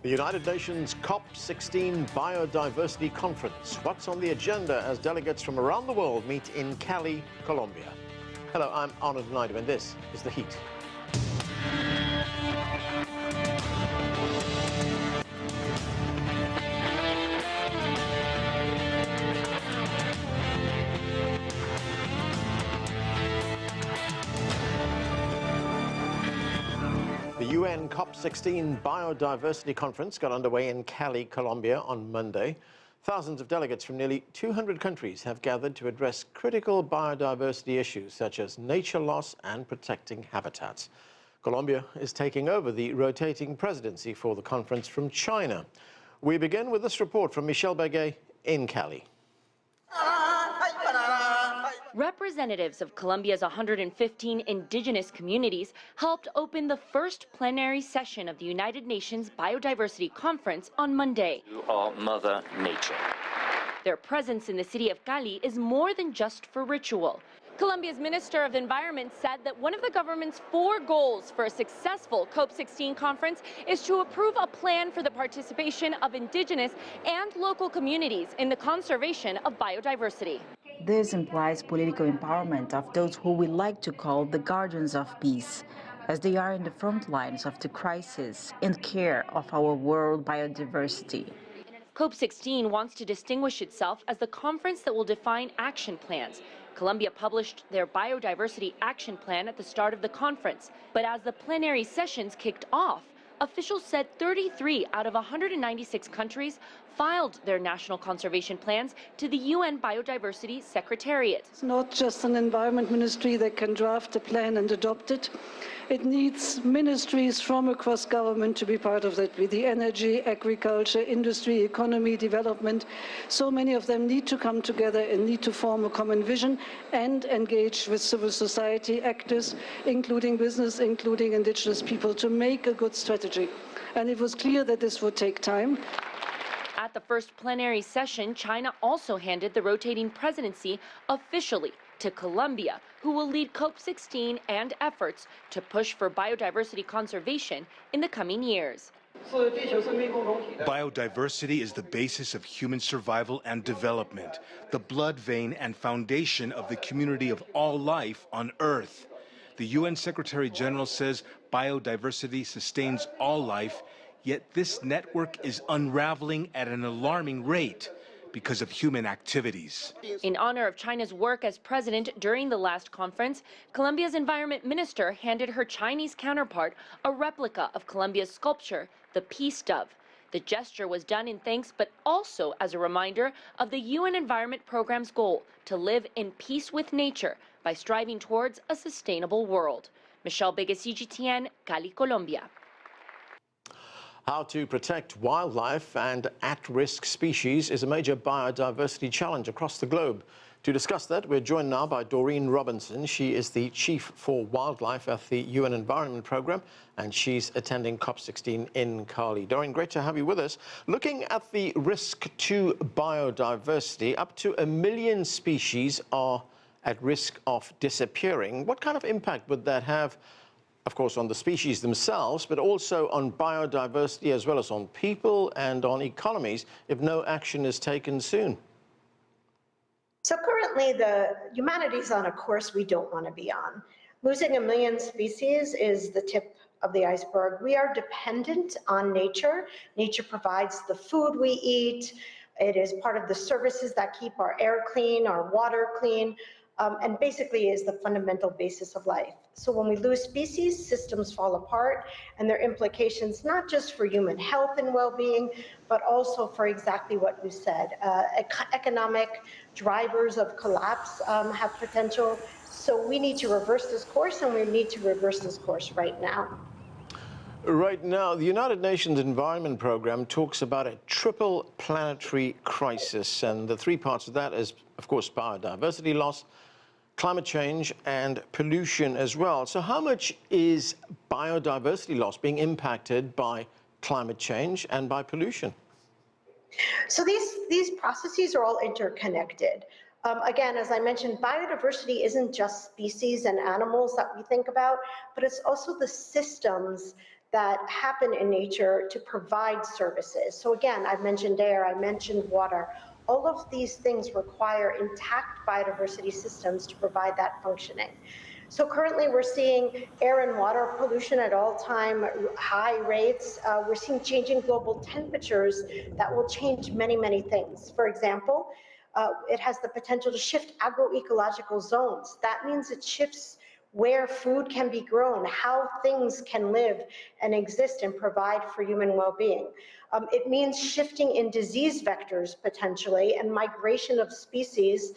The United Nations COP16 Biodiversity Conference. What's on the agenda as delegates from around the world meet in Cali, Colombia? Hello, I'm Einar, and this is The Heat. The UN COP16 Biodiversity Conference got underway in Cali, Colombia on Monday. Thousands of delegates from nearly 200 countries have gathered to address critical biodiversity issues such as nature loss and protecting habitats. Colombia is taking over the rotating presidency for the conference from China. We begin with this report from Michelle Beguet in Cali. Representatives of Colombia's 115 indigenous communities helped open the first plenary session of the United Nations Biodiversity Conference on Monday. You are Mother Nature. Their presence in the city of Cali is more than just for ritual. Colombia's Minister of Environment said that one of the government's 4 goals for a successful COP16 conference is to approve a plan for the participation of indigenous and local communities in the conservation of biodiversity. This implies political empowerment of those who we like to call the guardians of peace, as they are in the front lines of the crisis and care of our world biodiversity. COP16 wants to distinguish itself as the conference that will define action plans. Colombia published their Biodiversity Action Plan at the start of the conference, but as the plenary sessions kicked off, officials said 33 out of 196 countries filed their national conservation plans to the UN Biodiversity Secretariat. It's not just an environment ministry that can draft a plan and adopt it. It needs ministries from across government to be part of that, with the energy, agriculture, industry, economy, development. So many of them need to come together and need to form a common vision and engage with civil society actors, including business, including indigenous people, to make a good strategy. And it was clear that this would take time. At the first plenary session, China also handed the rotating presidency officially to Colombia, who will lead COP16 and efforts to push for biodiversity conservation in the coming years. Biodiversity is the basis of human survival and development, the blood vein and foundation of the community of all life on Earth. The UN Secretary General says biodiversity sustains all life, yet this network is unraveling at an alarming rate because of human activities. In honor of China's work as president during the last conference, Colombia's environment minister handed her Chinese counterpart a replica of Colombia's sculpture, the Peace Dove. The gesture was done in thanks, but also as a reminder of the UN Environment Programme's goal to live in peace with nature by striving towards a sustainable world. Michelle Beguet, CGTN, Cali, Colombia. How to protect wildlife and at-risk species is a major biodiversity challenge across the globe. To discuss that, we're joined now by Dorene Robinson. She is the Chief for Wildlife at the UN Environment Programme, and she's attending COP16 in Cali. Doreen, great to have you with us. Looking at the risk to biodiversity, up to 1 million species are at risk of disappearing. What kind of impact would that have, of course, on the species themselves, but also on biodiversity as well as on people and on economies if no action is taken soon? So currently, humanity's on a course we don't want to be on. Losing 1 million species is the tip of the iceberg. We are dependent on nature. Nature provides the food we eat. It is part of the services that keep our air clean, our water clean, and basically is the fundamental basis of life. So when we lose species, systems fall apart, and their implications not just for human health and well-being, but also for exactly what you said. Economic drivers of collapse have potential. So we need to reverse this course, and we need to reverse this course right now. Right now, the United Nations Environment Programme talks about a triple planetary crisis, and the 3 parts of that is, of course, biodiversity loss, climate change and pollution as well. So how much is biodiversity loss being impacted by climate change and by pollution? So these processes are all interconnected. Again, as I mentioned, biodiversity isn't just species and animals that we think about, but it's also the systems that happen in nature to provide services. So again, I mentioned air, I mentioned water. All of these things require intact biodiversity systems to provide that functioning. So currently we're seeing air and water pollution at all-time high rates. We're seeing changing global temperatures that will change many, many things. For example, it has the potential to shift agroecological zones. That means it shifts where food can be grown, how things can live and exist and provide for human well-being. It means shifting in disease vectors potentially and migration of species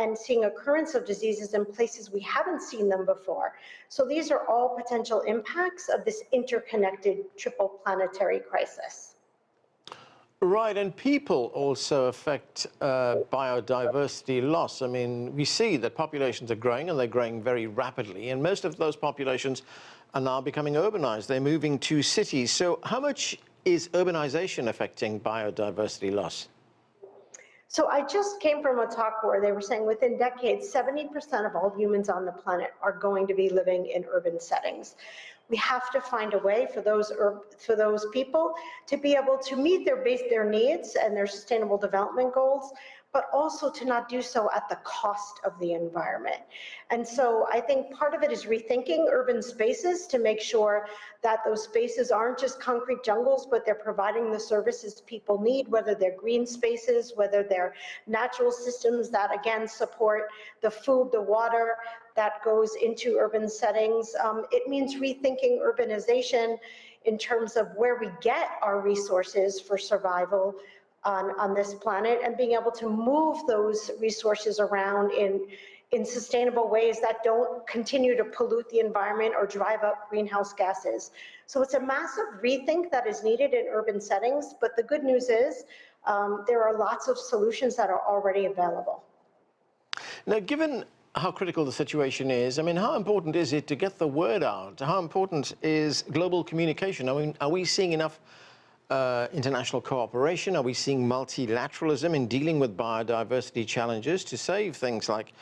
and seeing occurrence of diseases in places we haven't seen them before. So these are all potential impacts of this interconnected triple planetary crisis. Right, and people also affect biodiversity loss. I mean, we see that populations are growing, and they're growing very rapidly, and most of those populations are now becoming urbanized. They're moving to cities. So how much is urbanization affecting biodiversity loss? So I just came from a talk where they were saying within decades, 70% of all humans on the planet are going to be living in urban settings. We have to find a way for those people to be able to meet their needs and their sustainable development goals, but also to not do so at the cost of the environment. And so I think part of it is rethinking urban spaces to make sure that those spaces aren't just concrete jungles, but they're providing the services people need, whether they're green spaces, whether they're natural systems that, again, support the food, the water that goes into urban settings. It means rethinking urbanization in terms of where we get our resources for survival on this planet, and being able to move those resources around in sustainable ways that don't continue to pollute the environment or drive up greenhouse gases. So it's a massive rethink that is needed in urban settings, but the good news is there are lots of solutions that are already available. Now, given how critical the situation is, I mean, how important is it to get the word out? How important is global communication? I mean, are we seeing enough international cooperation? Are we seeing multilateralism in dealing with biodiversity challenges to save things like,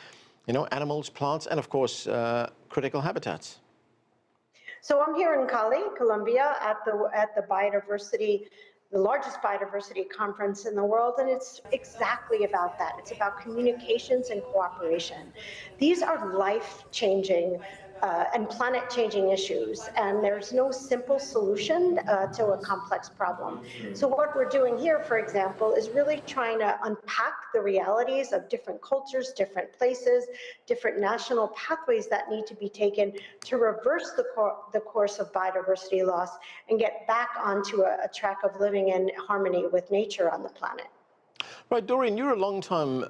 you know, animals, plants, and of course, critical habitats? So I'm here in Cali, Colombia, at the largest biodiversity conference in the world, and it's exactly about that. It's about communications and cooperation. These are life-changing and planet-changing issues, and there's no simple solution to a complex problem. So what we're doing here, for example, is really trying to unpack the realities of different cultures, different places, different national pathways that need to be taken to reverse the course of biodiversity loss and get back onto a track of living in harmony with nature on the planet. Right, Doreen, you're a long-time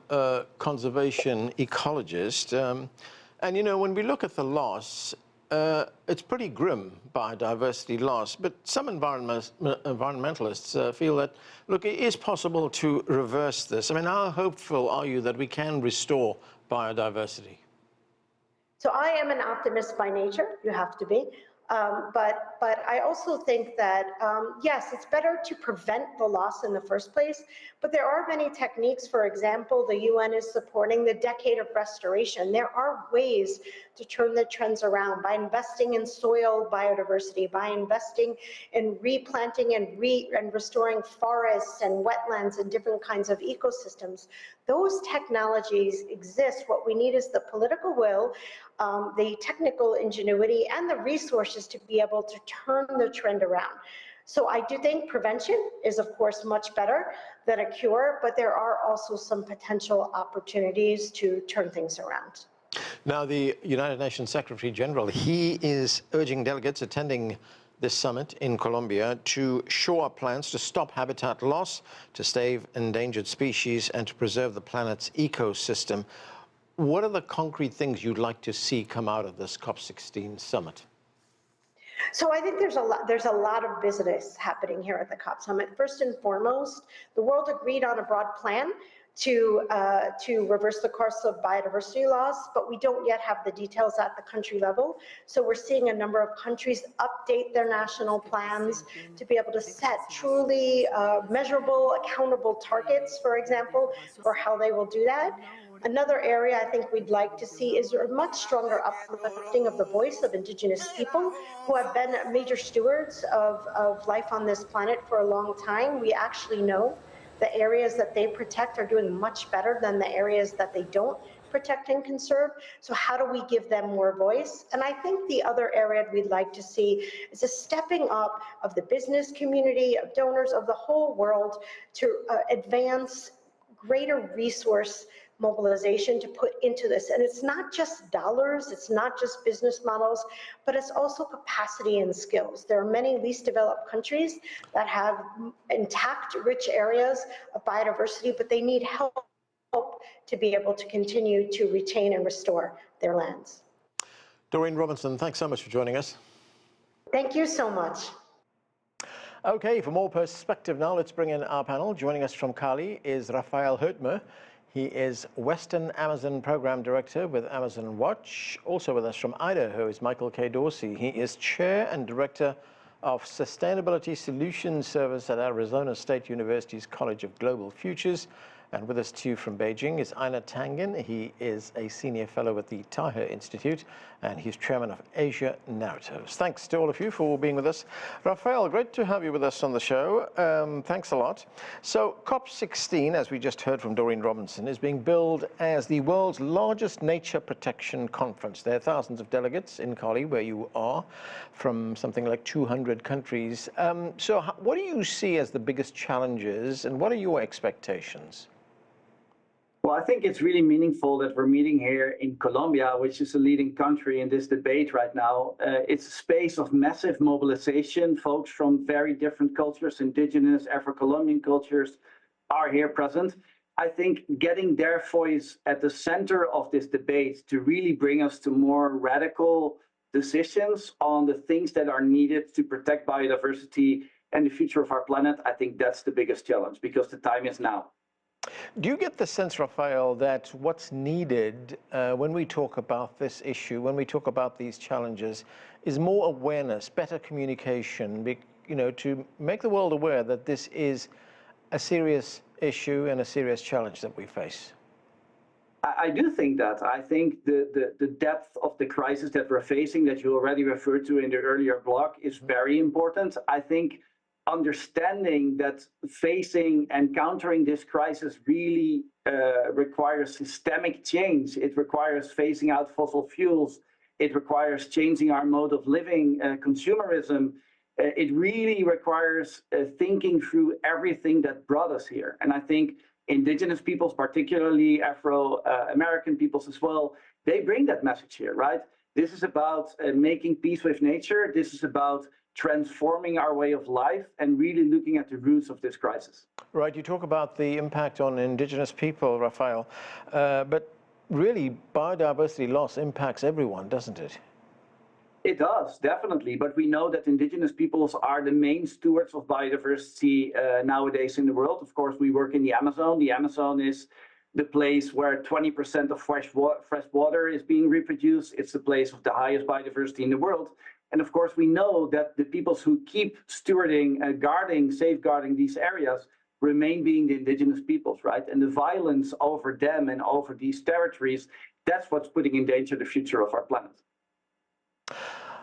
conservation ecologist. And, you know, when we look at the loss, it's pretty grim, biodiversity loss. But some environmentalists feel that, look, it is possible to reverse this. I mean, how hopeful are you that we can restore biodiversity? So I am an optimist by nature. You have to be. But I also think that, yes, it's better to prevent the loss in the first place, but there are many techniques. For example, the UN is supporting the decade of restoration. There are ways to turn the trends around by investing in soil biodiversity, by investing in replanting and restoring forests and wetlands and different kinds of ecosystems. Those technologies exist. What we need is the political will, the technical ingenuity, and the resources to be able to turn the trend around. So I do think prevention is, of course, much better than a cure, but there are also some potential opportunities to turn things around. Now, the United Nations Secretary General, he is urging delegates attending this summit in Colombia to shore up plans to stop habitat loss, to save endangered species, and to preserve the planet's ecosystem. What are the concrete things you'd like to see come out of this COP16 summit? So I think there's a lot of business happening here at the COP summit. First and foremost, the world agreed on a broad plan to reverse the course of biodiversity loss, but we don't yet have the details at the country level. So we're seeing a number of countries update their national plans to be able to set truly measurable, accountable targets, for example, for how they will do that. Another area I think we'd like to see is a much stronger uplifting of the voice of Indigenous people who have been major stewards of life on this planet for a long time. We actually know the areas that they protect are doing much better than the areas that they don't protect and conserve. So how do we give them more voice? And I think the other area we'd like to see is a stepping up of the business community, of donors, of the whole world to advance greater resource mobilization to put into this. And it's not just dollars, it's not just business models, but it's also capacity and skills. There are many least developed countries that have intact, rich areas of biodiversity, but they need help to be able to continue to retain and restore their lands. Dorene Robinson, thanks so much for joining us. Thank you so much. Okay, for more perspective now, let's bring in our panel. Joining us from Cali is Rafael Hertmer. He is Western Amazon Program Director with Amazon Watch. Also with us from Idaho is Michael K. Dorsey. He is Chair and Director of Sustainability Solutions Service at Arizona State University's College of Global Futures. And with us too from Beijing is Einar Tangen. He is a Senior Fellow at the Taihe Institute and he's Chairman of Asia Narratives. Thanks to all of you for being with us. Rafael, great to have you with us on the show. Thanks a lot. So COP16, as we just heard from Dorene Robinson, is being billed as the world's largest nature protection conference. There are thousands of delegates in Cali, where you are, from something like 200 countries. So what do you see as the biggest challenges and what are your expectations? Well, I think it's really meaningful that we're meeting here in Colombia, which is a leading country in this debate right now. It's a space of massive mobilization. Folks from very different cultures, indigenous, Afro-Colombian cultures, are here present. I think getting their voice at the center of this debate to really bring us to more radical decisions on the things that are needed to protect biodiversity and the future of our planet, I think that's the biggest challenge, because the time is now. Do you get the sense, Rafael, that what's needed when we talk about this issue, when we talk about these challenges, is more awareness, better communication, to make the world aware that this is a serious issue and a serious challenge that we face? I do think that. I think the depth of the crisis that we're facing, that you already referred to in the earlier block, is very important. I think understanding that facing and countering this crisis really requires systemic change. It requires phasing out fossil fuels. It requires changing our mode of living, consumerism. It really requires thinking through everything that brought us here. And I think indigenous peoples, particularly Afro-American peoples as well, they bring that message here, right? This is about making peace with nature. This is about transforming our way of life and really looking at the roots of this crisis. Right, you talk about the impact on indigenous people, Rafael, but really biodiversity loss impacts everyone, doesn't it? It does, definitely, but we know that indigenous peoples are the main stewards of biodiversity nowadays in the world. Of course, we work in the Amazon. The Amazon is the place where 20% of fresh water is being reproduced. It's the place of the highest biodiversity in the world. And of course, we know that the peoples who keep stewarding, guarding, safeguarding these areas remain being the indigenous peoples, right? And the violence over them and over these territories, that's what's putting in danger the future of our planet.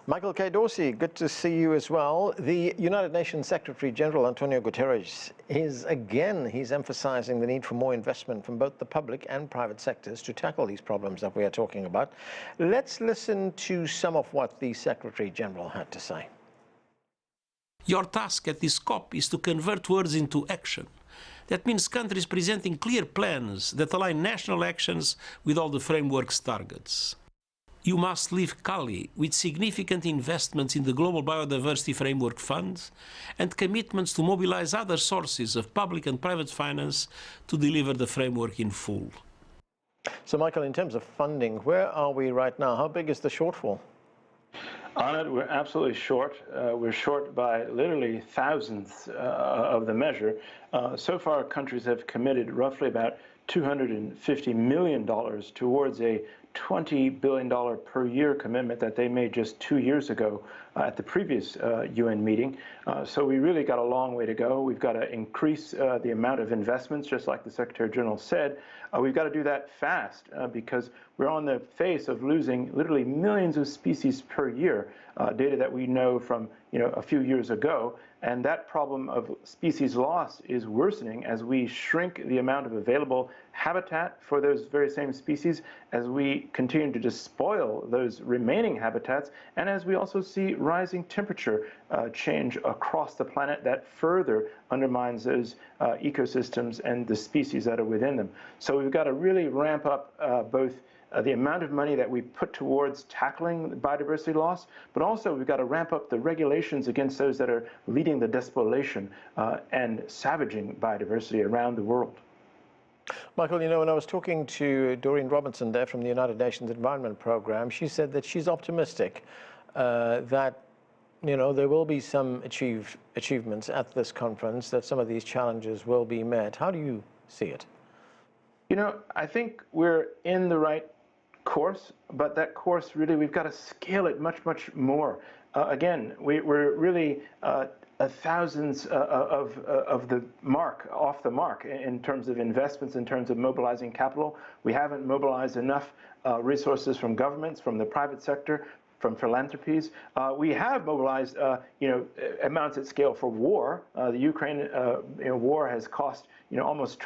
Michael K. Dorsey, good to see you as well. The United Nations Secretary General Antonio Guterres he's emphasizing the need for more investment from both the public and private sectors to tackle these problems that we are talking about. Let's listen to some of what the Secretary General had to say. Your task at this COP is to convert words into action. That means countries presenting clear plans that align national actions with all the framework's targets. You must leave Cali with significant investments in the Global Biodiversity Framework Fund and commitments to mobilize other sources of public and private finance to deliver the framework in full. So, Michael, in terms of funding, where are we right now? How big is the shortfall? On it, we're absolutely short. We're short by literally thousandths of the measure. So far, countries have committed roughly about $250 million towards a $20 billion per year commitment that they made just 2 years ago at the previous UN meeting. So we really got a long way to go. We've got to increase the amount of investments, just like the Secretary General said. We've got to do that fast because we're on the face of losing literally millions of species per year, data that we know from a few years ago. And that problem of species loss is worsening as we shrink the amount of available habitat for those very same species, as we continue to despoil those remaining habitats, and as we also see rising temperature change across the planet that further undermines those ecosystems and the species that are within them. So we've got to really ramp up both the amount of money that we put towards tackling biodiversity loss, but also we've got to ramp up the regulations against those that are leading the despoliation and savaging biodiversity around the world. Michael, when I was talking to Dorene Robinson there from the United Nations Environment Programme, she said that she's optimistic that there will be some achievements at this conference, that some of these challenges will be met. How do you see it? I think we're in the right course, but that course really, we've got to scale it much, much more. Again, we're really thousands of the mark, off the mark in terms of investments, in terms of mobilizing capital. We haven't mobilized enough resources from governments, from the private sector, from philanthropies. We have mobilized, amounts at scale for war. The Ukraine war has cost, almost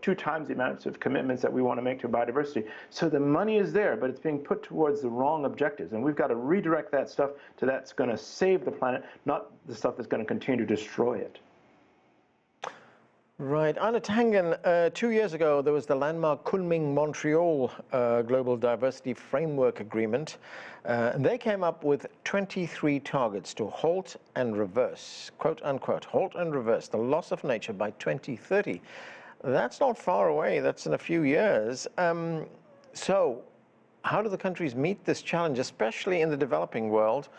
two times the amounts of commitments that we want to make to biodiversity. So the money is there, but it's being put towards the wrong objectives. And we've got to redirect that stuff to that's going to save the planet, not the stuff that's going to continue to destroy it. Right. Einar, Tangen, 2 years ago, there was the landmark Kunming-Montreal Global Diversity Framework Agreement. And they came up with 23 targets to halt and reverse, quote unquote, halt and reverse the loss of nature by 2030. That's not far away. That's in a few years. So how do the countries meet this challenge, especially in the developing world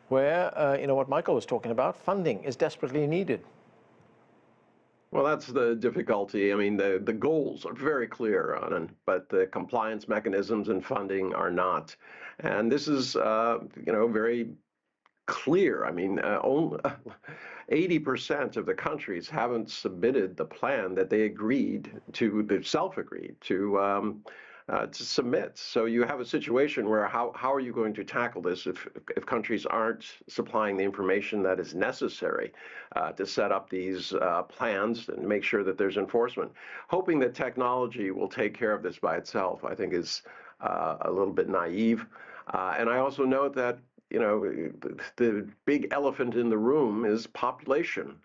where, what Michael was talking about, funding is desperately needed? Well, that's the difficulty. I mean, the goals are very clear on it, but the compliance mechanisms and funding are not. And this is, very clear. I mean, 80% of the countries haven't submitted the plan that they agreed to, they self-agreed to submit. So you have a situation where how are you going to tackle this if countries aren't supplying the information that is necessary to set up these plans and make sure that there's enforcement? Hoping that technology will take care of this by itself, I think, is a little bit naive. And I also note that the big elephant in the room is population.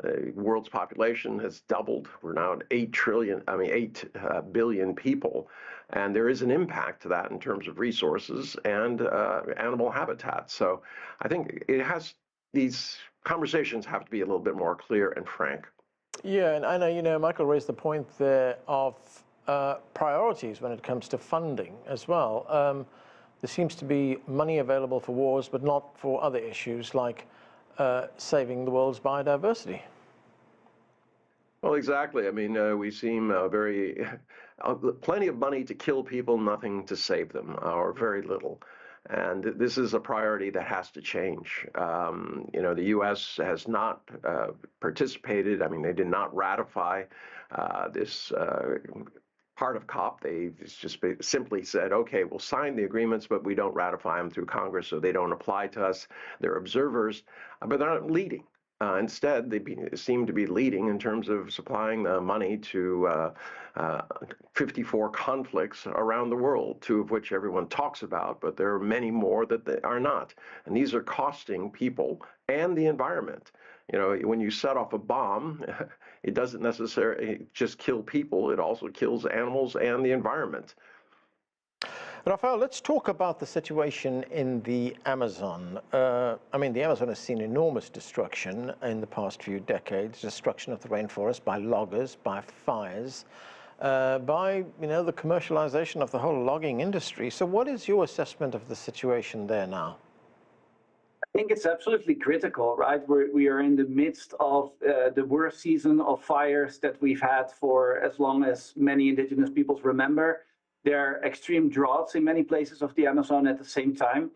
The world's population has doubled. We're now at 8 billion people. And there is an impact to that in terms of resources and animal habitat. So I think these conversations have to be a little bit more clear and frank. Yeah, and I know, Michael raised the point there of priorities when it comes to funding as well. There seems to be money available for wars, but not for other issues like saving the world's biodiversity. Well, exactly. I mean, we seem plenty of money to kill people, nothing to save them, or very little. And this is a priority that has to change. The U.S. has not participated. I mean, they did not ratify this part of COP. They just simply said, okay, we'll sign the agreements, but we don't ratify them through Congress, so they don't apply to us. They're observers, but they're not leading. Instead, they seem to be leading in terms of supplying the money to 54 conflicts around the world, 2 of which everyone talks about, but there are many more that they are not. And these are costing people and the environment. When you set off a bomb, it doesn't necessarily just kill people, it also kills animals and the environment. Rafael, let's talk about the situation in the Amazon. The Amazon has seen enormous destruction in the past few decades, destruction of the rainforest by loggers, by fires, by, the commercialization of the whole logging industry. So what is your assessment of the situation there now? I think it's absolutely critical, right? We are in the midst of the worst season of fires that we've had for as long as many indigenous peoples remember. There are extreme droughts in many places of the Amazon at the same time.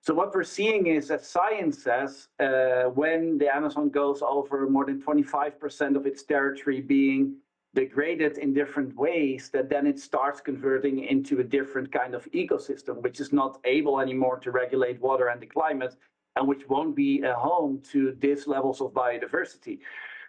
So what we're seeing is that science says when the Amazon goes over more than 25% of its territory being degraded in different ways, that then it starts converting into a different kind of ecosystem, which is not able anymore to regulate water and the climate, and which won't be a home to these levels of biodiversity.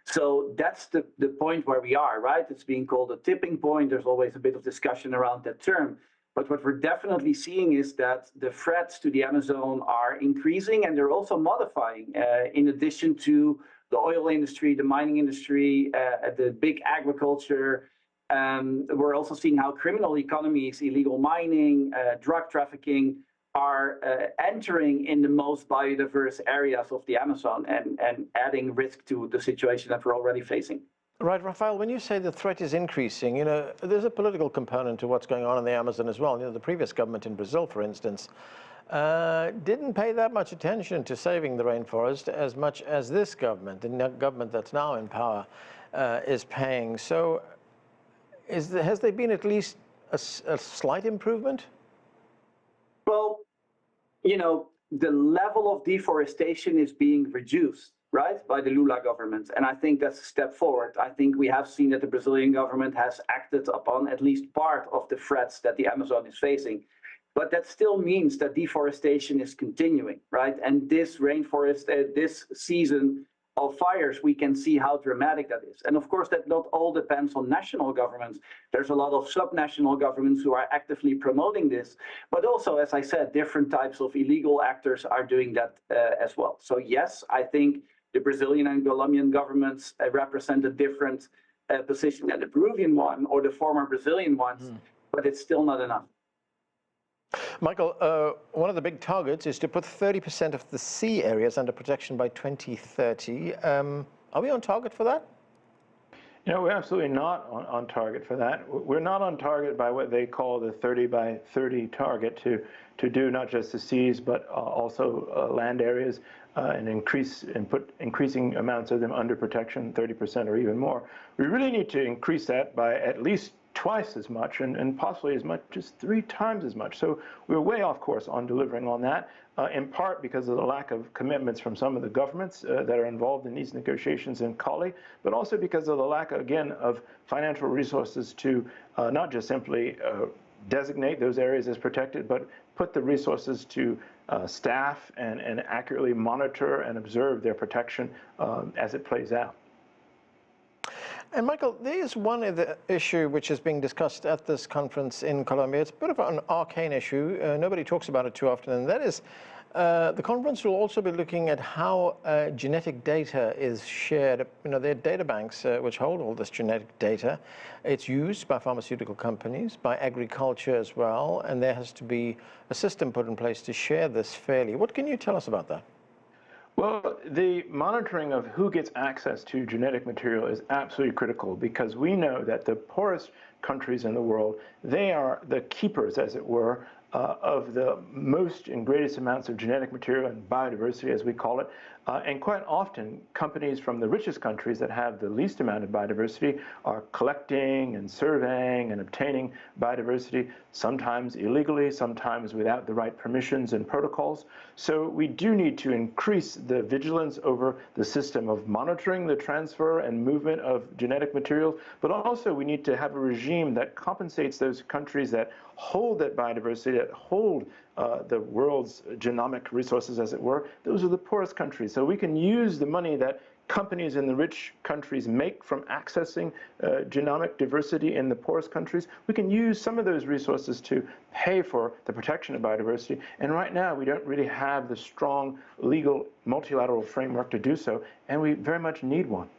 So that's the point where we are, right? It's being called a tipping point. There's always a bit of discussion around that term. But what we're definitely seeing is that the threats to the Amazon are increasing, and they're also modifying. In addition to the oil industry, the mining industry, the big agriculture, we're also seeing how criminal economies, illegal mining, drug trafficking are entering in the most biodiverse areas of the Amazon and adding risk to the situation that we're already facing. Right, Rafael, when you say the threat is increasing, you know, there's a political component to what's going on in the Amazon as well. You know, the previous government in Brazil, for instance, didn't pay that much attention to saving the rainforest as much as this government, the government that's now in power, is paying. So has there been at least a slight improvement? Well, you know, the level of deforestation is being reduced, right, by the Lula government. And I think that's a step forward. I think we have seen that the Brazilian government has acted upon at least part of the threats that the Amazon is facing. But that still means that deforestation is continuing, right? And this rainforest, this season of fires, we can see how dramatic that is. And of course, that not all depends on national governments. There's a lot of subnational governments who are actively promoting this. But also, as I said, different types of illegal actors are doing that as well. So yes, I think the Brazilian and Colombian governments represent a different position than the Peruvian one or the former Brazilian ones, but it's still not enough. Michael, one of the big targets is to put 30% of the sea areas under protection by 2030. Are we on target for that? You know, we're absolutely not on target for that. We're not on target by what they call the 30 by 30 target to do not just the seas, but also land areas and put increasing amounts of them under protection, 30% or even more. We really need to increase that by at least twice as much and possibly as much as 3 times as much. So we're way off course on delivering on that, in part because of the lack of commitments from some of the governments that are involved in these negotiations in Cali, but also because of the lack, again, of financial resources to not just simply designate those areas as protected, but put the resources to staff and accurately monitor and observe their protection as it plays out. And Michael, there is one other issue which is being discussed at this conference in Colombia. It's a bit of an arcane issue. Nobody talks about it too often, and that is the conference will also be looking at how genetic data is shared. You know, there are data banks which hold all this genetic data. It's used by pharmaceutical companies, by agriculture as well, and there has to be a system put in place to share this fairly. What can you tell us about that? Well, the monitoring of who gets access to genetic material is absolutely critical because we know that the poorest countries in the world, they are the keepers, as it were, of the most and greatest amounts of genetic material and biodiversity, as we call it. And quite often, companies from the richest countries that have the least amount of biodiversity are collecting and surveying and obtaining biodiversity, sometimes illegally, sometimes without the right permissions and protocols. So we do need to increase the vigilance over the system of monitoring the transfer and movement of genetic materials, but also we need to have a regime that compensates those countries that hold that biodiversity, that hold the world's genomic resources, as it were. Those are the poorest countries. So we can use the money that companies in the rich countries make from accessing genomic diversity in the poorest countries. We can use some of those resources to pay for the protection of biodiversity. And right now, we don't really have the strong legal multilateral framework to do so, and we very much need one.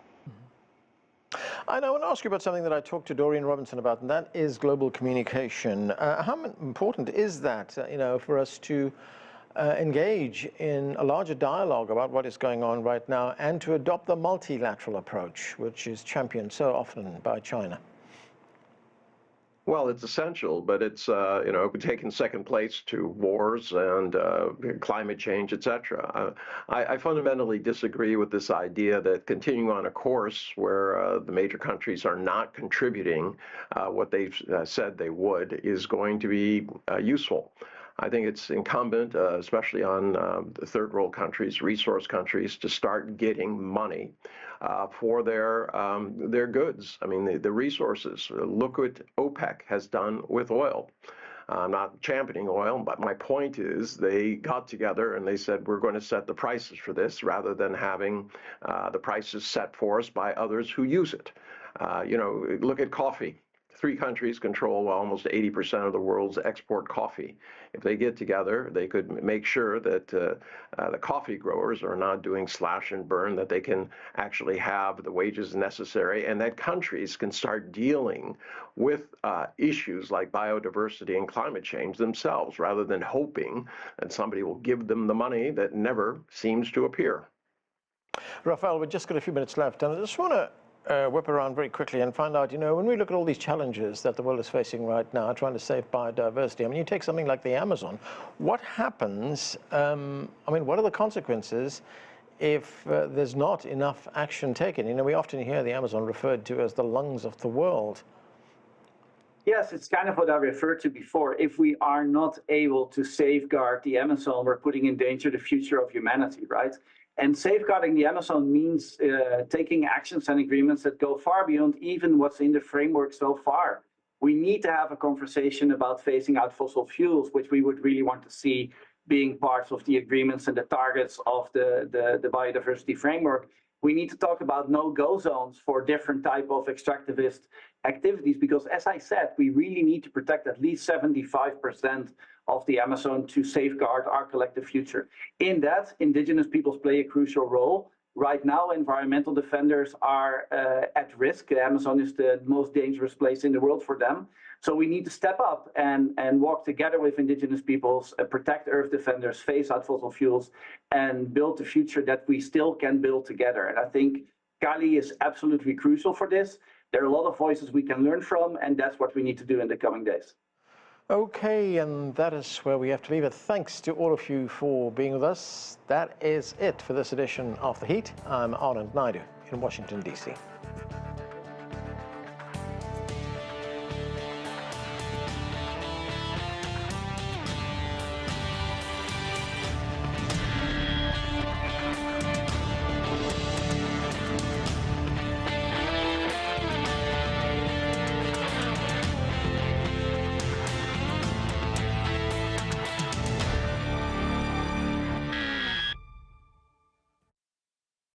I want to ask you about something that I talked to Dorene Robinson about, and that is global communication. How important is that, you know, for us to engage in a larger dialogue about what is going on right now and to adopt the multilateral approach, which is championed so often by China? Well, it's essential, but it's taken second place to wars and climate change, etc. I fundamentally disagree with this idea that continuing on a course where the major countries are not contributing what they've said they would is going to be useful. I think it's incumbent, especially on the third world countries, resource countries, to start getting money for their goods. I mean, the resources. Look what OPEC has done with oil. I'm not championing oil, but my point is they got together and they said, we're going to set the prices for this rather than having the prices set for us by others who use it. Look at coffee. 3 countries control almost 80% of the world's export coffee. If they get together, they could make sure that the coffee growers are not doing slash and burn, that they can actually have the wages necessary, and that countries can start dealing with issues like biodiversity and climate change themselves, rather than hoping that somebody will give them the money that never seems to appear. Rafael, we've just got a few minutes left, and I just want to whip around very quickly and find out, when we look at all these challenges that the world is facing right now, trying to save biodiversity, I mean, you take something like the Amazon, what happens, what are the consequences if there's not enough action taken? We often hear the Amazon referred to as the lungs of the world. Yes, it's kind of what I referred to before. If we are not able to safeguard the Amazon, we're putting in danger the future of humanity, right? And safeguarding the Amazon means taking actions and agreements that go far beyond even what's in the framework so far. We need to have a conversation about phasing out fossil fuels, which we would really want to see being parts of the agreements and the targets of the biodiversity framework. We need to talk about no-go zones for different type of extractivist activities, because as I said, we really need to protect at least 75% of the Amazon to safeguard our collective future. In that, indigenous peoples play a crucial role. Right now, environmental defenders are at risk. The Amazon is the most dangerous place in the world for them. So we need to step up and walk together with indigenous peoples, protect earth defenders, phase out fossil fuels, and build the future that we still can build together. And I think Cali is absolutely crucial for this. There are a lot of voices we can learn from, and that's what we need to do in the coming days. Okay, and that is where we have to leave it. Thanks to all of you for being with us. That is it for this edition of The Heat. I'm Anand Naidu in Washington, D.C.